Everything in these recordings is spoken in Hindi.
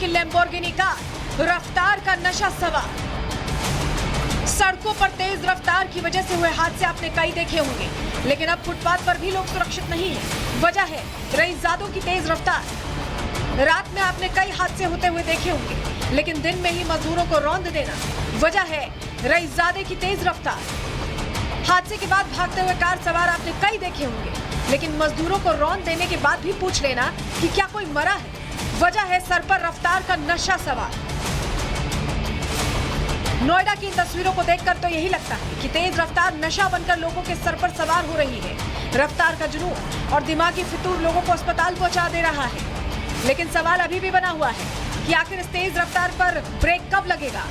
की लैम्बोर्गिनी कार, रफ्तार का नशा सवार। सड़कों पर तेज रफ्तार की वजह से हुए हादसे आपने कई देखे होंगे, लेकिन अब फुटपाथ पर भी लोग सुरक्षित नहीं है। वजह है रईसजादों की तेज रफ्तार। रात में आपने कई हादसे होते हुए देखे होंगे, लेकिन दिन में ही मजदूरों को रौंद देना। वजह है रईसजादे की तेज रफ्तार। हादसे के बाद भागते हुए कार सवार आपने कई देखे होंगे, लेकिन मजदूरों को रौंद देने के बाद भी पूछ लेना कि क्या कोई मरा है। वजह है सर पर रफ्तार का नशा सवार। नोएडा की इन तस्वीरों को देखकर तो यही लगता है कि तेज रफ्तार नशा बनकर लोगों के सर पर सवार हो रही है। रफ्तार का जुनून और दिमागी फितूर लोगों को अस्पताल पहुंचा दे रहा है। लेकिन सवाल अभी भी बना हुआ है कि आखिर इस तेज रफ्तार पर ब्रेक कब लगेगा।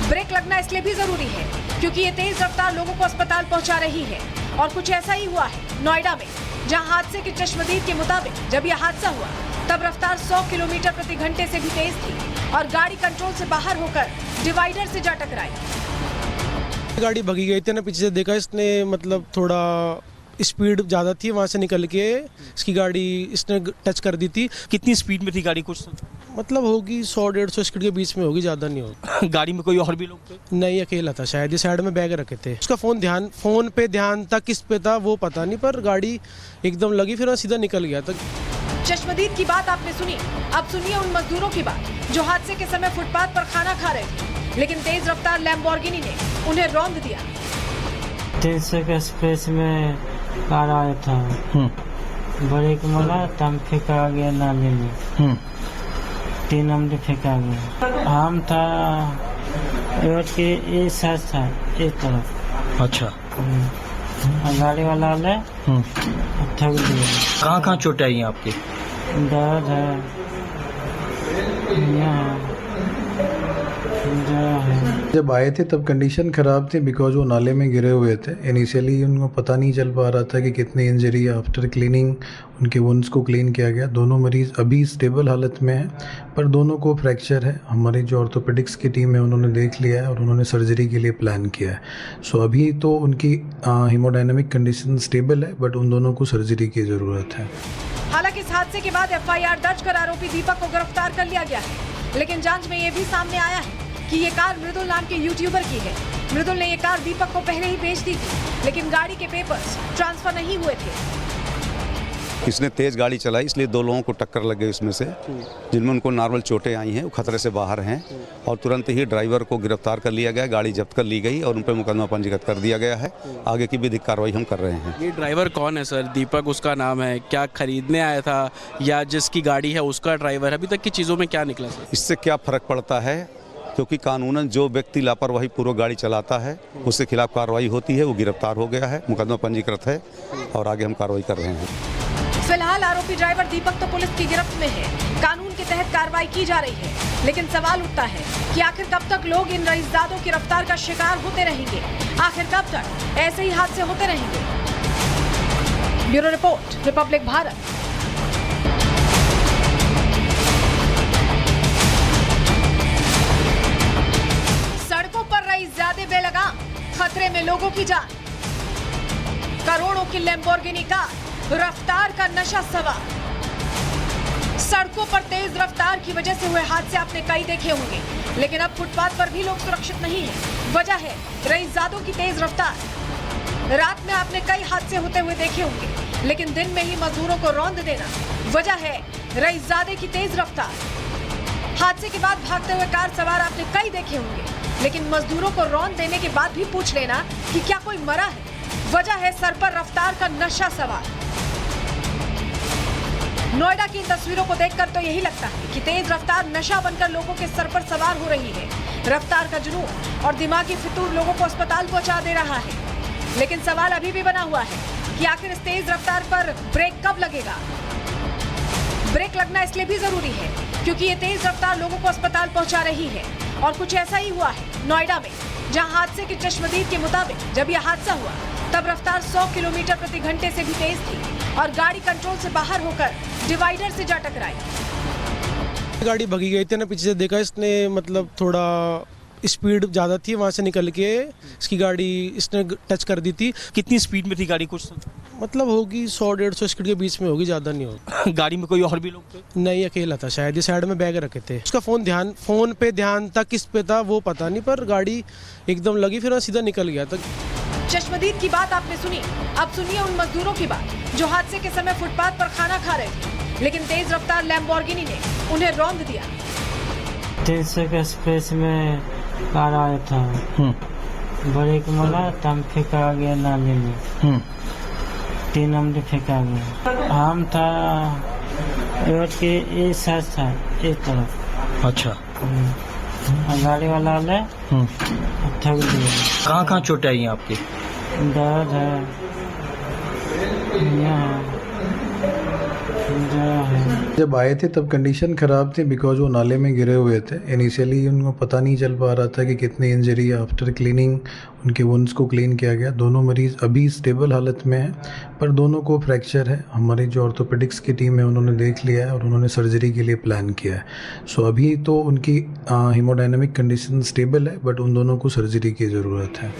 ब्रेक लगना इसलिए भी जरूरी है क्योंकि ये तेज रफ्तार लोगों को अस्पताल पहुंचा रही है। और कुछ ऐसा ही हुआ है नोएडा में, जहां हादसे की चश्मदीद के मुताबिक जब यह हादसा हुआ तब रफ्तार 100 किलोमीटर प्रति घंटे से भी तेज थी और गाड़ी कंट्रोल से बाहर होकर डिवाइडर से जा टकराई। गाड़ी भगी गई थी ना, पीछे से देखा इसने, मतलब थोड़ा स्पीड ज्यादा थी, वहां से निकल के इसकी गाड़ी इसने टच कर दी थी। कितनी स्पीड में थी गाड़ी? कुछ मतलब होगी 100-150 स्पीड के बीच में होगी, ज्यादा नहीं होगी। गाड़ी में कोई और भी लोग थे? नहीं, अकेला था शायद, ये साइड में बैग रखे थे। उसका फोन पे ध्यान था, किस पे था वो पता नहीं, पर गाड़ी एकदम लगी, फिर सीधा निकल गया था। चश्मदीद की बात आपने सुनी, अब सुनिए उन मजदूरों की बात जो हादसे के समय फुटपाथ पर खाना खा रहे थे, लेकिन तेज रफ्तार लैम्बोर्गिनी ने उन्हें रौंद दिया। 300 के स्पेस में कार आया था, ब्रेक मारा तब फेंका गया नाले में। 3 हमने फेंका गया। हम था रोड के इस साइड था, एक तरफ। अच्छा। गाड़ी वाला ने ठग दिया। कहाँ चोट आई आपकी? दर्द है यहाँ। जब आए थे तब कंडीशन ख़राब थी बिकॉज वो नाले में गिरे हुए थे। इनिशियली उनको पता नहीं चल पा रहा था कि कितनी इंजरी है। आफ्टर क्लीनिंग उनके वुंड्स को क्लीन किया गया। दोनों मरीज़ अभी स्टेबल हालत में हैं, पर दोनों को फ्रैक्चर है। हमारी जो ऑर्थोपेडिक्स की टीम है उन्होंने देख लिया है और उन्होंने सर्जरी के लिए प्लान किया है। सो अभी तो उनकी हीमोडायनामिक कंडीशन स्टेबल है, बट उन दोनों को सर्जरी की ज़रूरत है। हालांकि इस हादसे के बाद FIR दर्ज कर आरोपी दीपक को गिरफ्तार कर लिया गया है, लेकिन जांच में ये भी सामने आया है कि ये कार मृदुल नाम के यूट्यूबर की है। मृदुल ने ये कार दीपक को पहले ही बेच दी थी, लेकिन गाड़ी के पेपर्स ट्रांसफर नहीं हुए थे। इसने तेज गाड़ी चलाई, इसलिए 2 लोगों को टक्कर लग गई उसमें से, जिनमें उनको नॉर्मल चोटें आई हैं, वो खतरे से बाहर हैं। और तुरंत ही ड्राइवर को गिरफ्तार कर लिया गया, गाड़ी जब्त कर ली गई और उन पर मुकदमा पंजीकृत कर दिया गया है। आगे की विधिक कार्रवाई हम कर रहे हैं। ये ड्राइवर कौन है सर? दीपक उसका नाम है, क्या खरीदने आया था या जिसकी गाड़ी है उसका ड्राइवर? अभी तक की चीज़ों में क्या निकला सर? इससे क्या फ़र्क पड़ता है, क्योंकि कानूनन जो व्यक्ति लापरवाही पूर्वक गाड़ी चलाता है उसके खिलाफ कार्रवाई होती है। वो गिरफ्तार हो गया है, मुकदमा पंजीकृत है और आगे हम कार्रवाई कर रहे हैं। फिलहाल आरोपी ड्राइवर दीपक तो पुलिस की गिरफ्त में है, कानून के तहत कार्रवाई की जा रही है। लेकिन सवाल उठता है कि आखिर कब तक लोग इन रईसजादों की रफ्तार का शिकार होते रहेंगे? आखिर कब तक ऐसे ही हादसे होते रहेंगे? Bureau report, Republic Bharat. सड़कों पर रईसजादे बेलगाम, खतरे में लोगों की जान। करोड़ों की लैम्बोर्गिनी कार, रफ्तार का नशा सवार। सड़कों पर तेज रफ्तार की वजह से हुए हादसे आपने कई देखे होंगे, लेकिन अब फुटपाथ पर भी लोग सुरक्षित नहीं है। वजह है रईसजादों की तेज रफ्तार। रात में आपने कई हादसे होते हुए देखे होंगे, लेकिन दिन में ही मजदूरों को रौंद देना। वजह है रईसजादे की तेज रफ्तार। हादसे के बाद भागते हुए कार सवार आपने कई देखे होंगे, लेकिन मजदूरों को रौंद देने के बाद भी पूछ लेना कि क्या कोई मरा है। वजह है सर पर रफ्तार का नशा सवार। नोएडा की इन तस्वीरों को देखकर तो यही लगता है कि तेज रफ्तार नशा बनकर लोगों के सर पर सवार हो रही है। रफ्तार का जुनून और दिमागी फितूर लोगों को अस्पताल पहुंचा दे रहा है। लेकिन सवाल अभी भी बना हुआ है कि आखिर इस तेज रफ्तार पर ब्रेक कब लगेगा। ब्रेक लगना इसलिए भी जरूरी है क्योंकि ये तेज रफ्तार लोगों को अस्पताल पहुंचा रही है। और कुछ ऐसा ही हुआ है नोएडा में, जहां हादसे की चश्मदीद के मुताबिक जब यह हादसा हुआ तब रफ्तार 100 किलोमीटर प्रति घंटे से भी तेज थी और गाड़ी कंट्रोल से बाहर होकर डिवाइडर से जा टकराई। गाड़ी भगी गई थी ना, पीछे से देखा इसने, मतलब थोड़ा स्पीड ज़्यादा थी, वहाँ से निकल के इसकी गाड़ी इसने टच कर दी थी। कितनी स्पीड में थी गाड़ी? कुछ मतलब होगी 100-150 स्पीड के बीच में होगी, ज़्यादा नहीं होगी। गाड़ी में कोई और भी लोग थे? नहीं, अकेला था शायद, ये साइड में बैग रखे थे। उसका फ़ोन पे ध्यान था, किस पे था वो पता नहीं, पर गाड़ी एकदम लगी, फिर मैं सीधा निकल गया था। चश्मदीद की बात आपने सुनी, अब सुनिए उन मजदूरों की बात जो हादसे के समय फुटपाथ पर खाना खा रहे थे, लेकिन तेज रफ्तार लैम्बोर्गिनी ने उन्हें रौंद दिया। 300 के स्पेस में कार आया था, ब्रेक मारा तब फेंका गया नाले में, 3 आदमी फेंका गया। हम था रोड के एक साइड था, एक तरफ। अच्छा। गाड़ी वाला आले ठग दिया। कहाँ चोट आई है आपकी? दर्द है, यहाँ जब आए थे तब कंडीशन ख़राब थी बिकॉज वो नाले में गिरे हुए थे। इनिशियली उनको पता नहीं चल पा रहा था कि कितनी इंजरी है। आफ्टर क्लीनिंग उनके वुंड्स को क्लीन किया गया। दोनों मरीज़ अभी स्टेबल हालत में हैं, पर दोनों को फ्रैक्चर है। हमारी जो ऑर्थोपेडिक्स की टीम है उन्होंने देख लिया है और उन्होंने सर्जरी के लिए प्लान किया है। सो अभी तो उनकी हीमोडायनेमिक कंडीशन स्टेबल है, बट उन दोनों को सर्जरी की ज़रूरत है।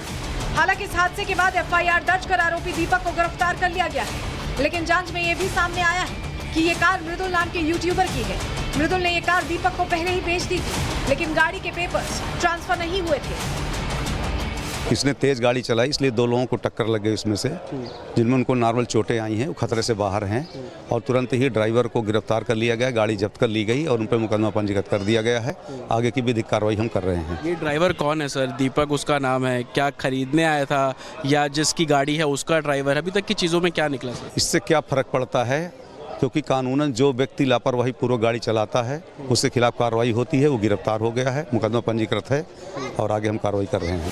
हालांकि इस हादसे के बाद FIR दर्ज कर आरोपी दीपक को गिरफ्तार कर लिया गया है, लेकिन जांच में ये भी सामने आया है कि ये कार मृदुल नाम के यूट्यूबर की है। मृदुल ने ये कार दीपक को पहले ही बेच दी थी, लेकिन गाड़ी के पेपर्स ट्रांसफर नहीं हुए थे। इसने तेज़ गाड़ी चलाई, इसलिए 2 लोगों को टक्कर लग गई उसमें से, जिनमें उनको नॉर्मल चोटें आई हैं, वो खतरे से बाहर हैं। और तुरंत ही ड्राइवर को गिरफ्तार कर लिया गया, गाड़ी जब्त कर ली गई और उन पर मुकदमा पंजीकृत कर दिया गया है। आगे की विधिक कार्रवाई हम कर रहे हैं। ये ड्राइवर कौन है सर? दीपक उसका नाम है, क्या खरीदने आया था या जिसकी गाड़ी है उसका ड्राइवर? अभी तक की चीज़ों में क्या निकला सर? इससे क्या फ़र्क पड़ता है, क्योंकि कानूनन जो व्यक्ति लापरवाही पूर्वक गाड़ी चलाता है उसके खिलाफ कार्रवाई होती है। वो गिरफ्तार हो गया है, मुकदमा पंजीकृत है और आगे हम कार्रवाई कर रहे हैं।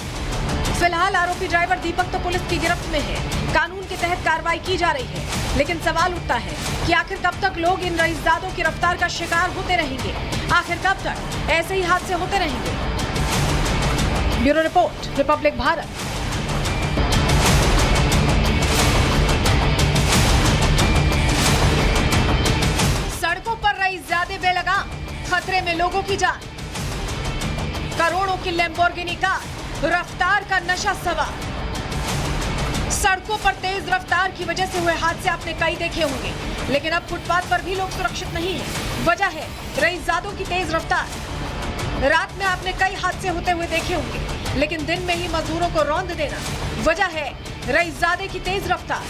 फिलहाल आरोपी ड्राइवर दीपक तो पुलिस की गिरफ्त में है, कानून के तहत कार्रवाई की जा रही है, लेकिन सवाल उठता है कि आखिर कब तक लोग इन रईसजादों की रफ्तार का शिकार होते रहेंगे? आखिर कब तक ऐसे ही हादसे होते रहेंगे? Bureau report, Republic Bharat. सड़कों पर रईस ज़्यादा बेलगाम, खतरे में लोगों की जान। करोड़ों की लैम्बोर्गिनी कार, रफ्तार का नशा सवार। सड़कों पर तेज रफ्तार की वजह से हुए हादसे आपने कई देखे होंगे, लेकिन अब फुटपाथ पर भी लोग सुरक्षित नहीं हैं। वजह है रईसजादों की तेज रफ्तार। रात में आपने कई हादसे होते हुए देखे होंगे, लेकिन दिन में ही मजदूरों को रौंद देना। वजह है रईसजादे की तेज रफ्तार।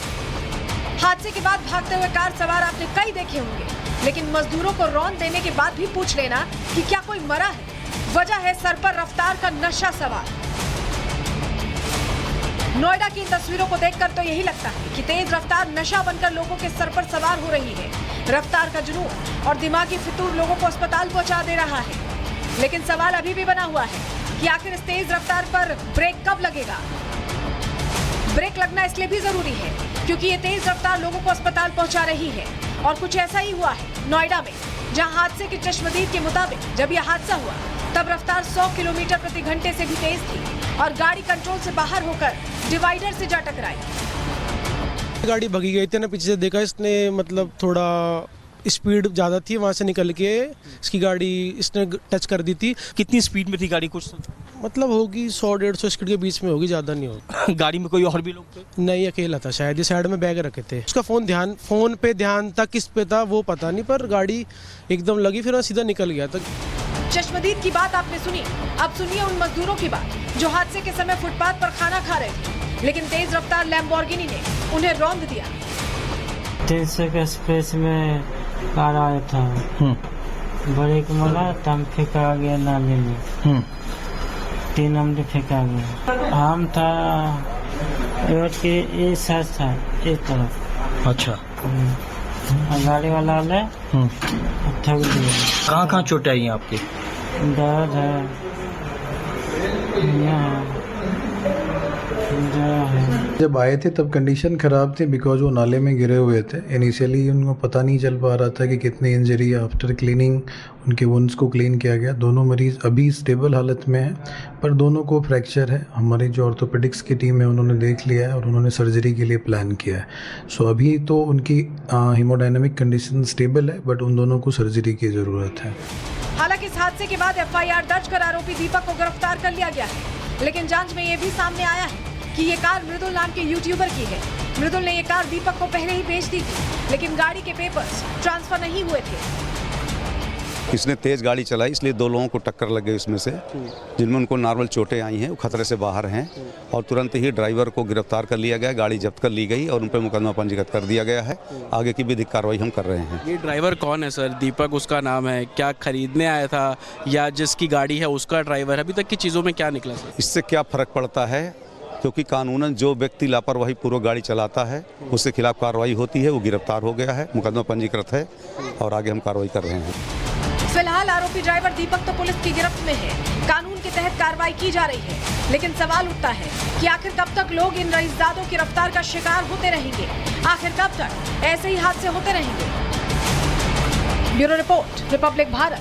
हादसे के बाद भागते हुए कार सवार आपने कई देखे होंगे, लेकिन मजदूरों को रौंद देने के बाद भी पूछ लेना कि क्या कोई मरा है। वजह है सर पर रफ्तार का नशा सवार। नोएडा की इन तस्वीरों को देखकर तो यही लगता है कि तेज रफ्तार नशा बनकर लोगों के सर पर सवार हो रही है। रफ्तार का जुनून और दिमागी फितूर लोगों को अस्पताल पहुंचा दे रहा है, लेकिन सवाल अभी भी बना हुआ है कि आखिर इस तेज रफ्तार पर ब्रेक कब लगेगा। ब्रेक लगना इसलिए भी जरूरी है क्योंकि ये तेज रफ्तार लोगों को अस्पताल पहुंचा रही है। और कुछ ऐसा ही हुआ है नोएडा में, जहां हादसे की चश्मदीद के मुताबिक जब यह हादसा हुआ तब रफ्तार 100 किलोमीटर प्रति घंटे से भी तेज थी और गाड़ी कंट्रोल से बाहर होकर डिवाइडर से जा टकराई। गाड़ी भगी गई थी ना, पीछे से देखा इसने, मतलब थोड़ा स्पीड ज़्यादा थी, वहाँ से निकल के इसकी गाड़ी इसने टच कर दी थी। कितनी स्पीड में थी गाड़ी? कुछ मतलब होगी 100-150 स्पीड के बीच में होगी, ज़्यादा नहीं होगी। गाड़ी में कोई और भी लोग थे? नहीं, अकेला था शायद, ये साइड में बैग रखे थे। उसका फ़ोन पे ध्यान था, किस पे था वो पता नहीं, पर गाड़ी एकदम लगी, फिर मैं सीधा निकल गया था। चश्मदीद की बात आपने सुनी, अब सुनिए उन मजदूरों की बात जो हादसे के समय फुटपाथ पर खाना खा रहे थे, लेकिन तेज रफ्तार लैम्बोर्गिनी ने उन्हें रौंद दिया। 300 के स्पेस में कार आया था, ब्रेक मारा तब फेंका गया नाले में, 3 आदमी फेंका गया। हम था रोड के एक साइड था, एक तरफ। अच्छा। गाड़ी वाला आले ठग दिया। कहाँ चोट आई है आपकी? दर्द है, यहाँ जब आए थे तब कंडीशन ख़राब थी बिकॉज वो नाले में गिरे हुए थे। इनिशियली उनको पता नहीं चल पा रहा था कि कितनी इंजरी है। आफ्टर क्लीनिंग उनके वुंड्स को क्लीन किया गया। दोनों मरीज़ अभी स्टेबल हालत में हैं, पर दोनों को फ्रैक्चर है। हमारी जो ऑर्थोपेडिक्स की टीम है उन्होंने देख लिया है और उन्होंने सर्जरी के लिए प्लान किया है। सो अभी तो उनकी हीमोडायनेमिक कंडीशन स्टेबल है, बट उन दोनों को सर्जरी की ज़रूरत है। हालांकि इस हादसे के बाद FIR दर्ज कर आरोपी दीपक को गिरफ्तार कर लिया गया है, लेकिन जांच में ये भी सामने आया है कि ये कार मृदुल नाम के यूट्यूबर की है। मृदुल ने ये कार दीपक को पहले ही बेच दी थी, लेकिन गाड़ी के पेपर्स ट्रांसफर नहीं हुए थे। इसने तेज़ गाड़ी चलाई, इसलिए दो लोगों को टक्कर लग गई उसमें से, जिनमें उनको नॉर्मल चोटें आई हैं, वो खतरे से बाहर हैं। और तुरंत ही ड्राइवर को गिरफ्तार कर लिया गया, गाड़ी जब्त कर ली गई और उन पर मुकदमा पंजीकृत कर दिया गया है। आगे की विधिक कार्रवाई हम कर रहे हैं। ये ड्राइवर कौन है सर? दीपक उसका नाम है। क्या खरीदने आया था या जिसकी गाड़ी है उसका ड्राइवर? अभी तक की चीज़ों में क्या निकला सर? इससे क्या फ़र्क पड़ता है, क्योंकि कानूनन जो व्यक्ति लापरवाही पूर्वक गाड़ी चलाता है उसके खिलाफ कार्रवाई होती है। वो गिरफ्तार हो गया है, मुकदमा पंजीकृत है और आगे हम कार्रवाई कर रहे हैं। फिलहाल आरोपी ड्राइवर दीपक तो पुलिस की गिरफ्त में है। कानून के तहत कार्रवाई की जा रही है, लेकिन सवाल उठता है कि आखिर कब तक लोग इन रईसजादों की रफ्तार का शिकार होते रहेंगे? आखिर कब तक ऐसे ही हादसे होते रहेंगे? Bureau report, Republic Bharat.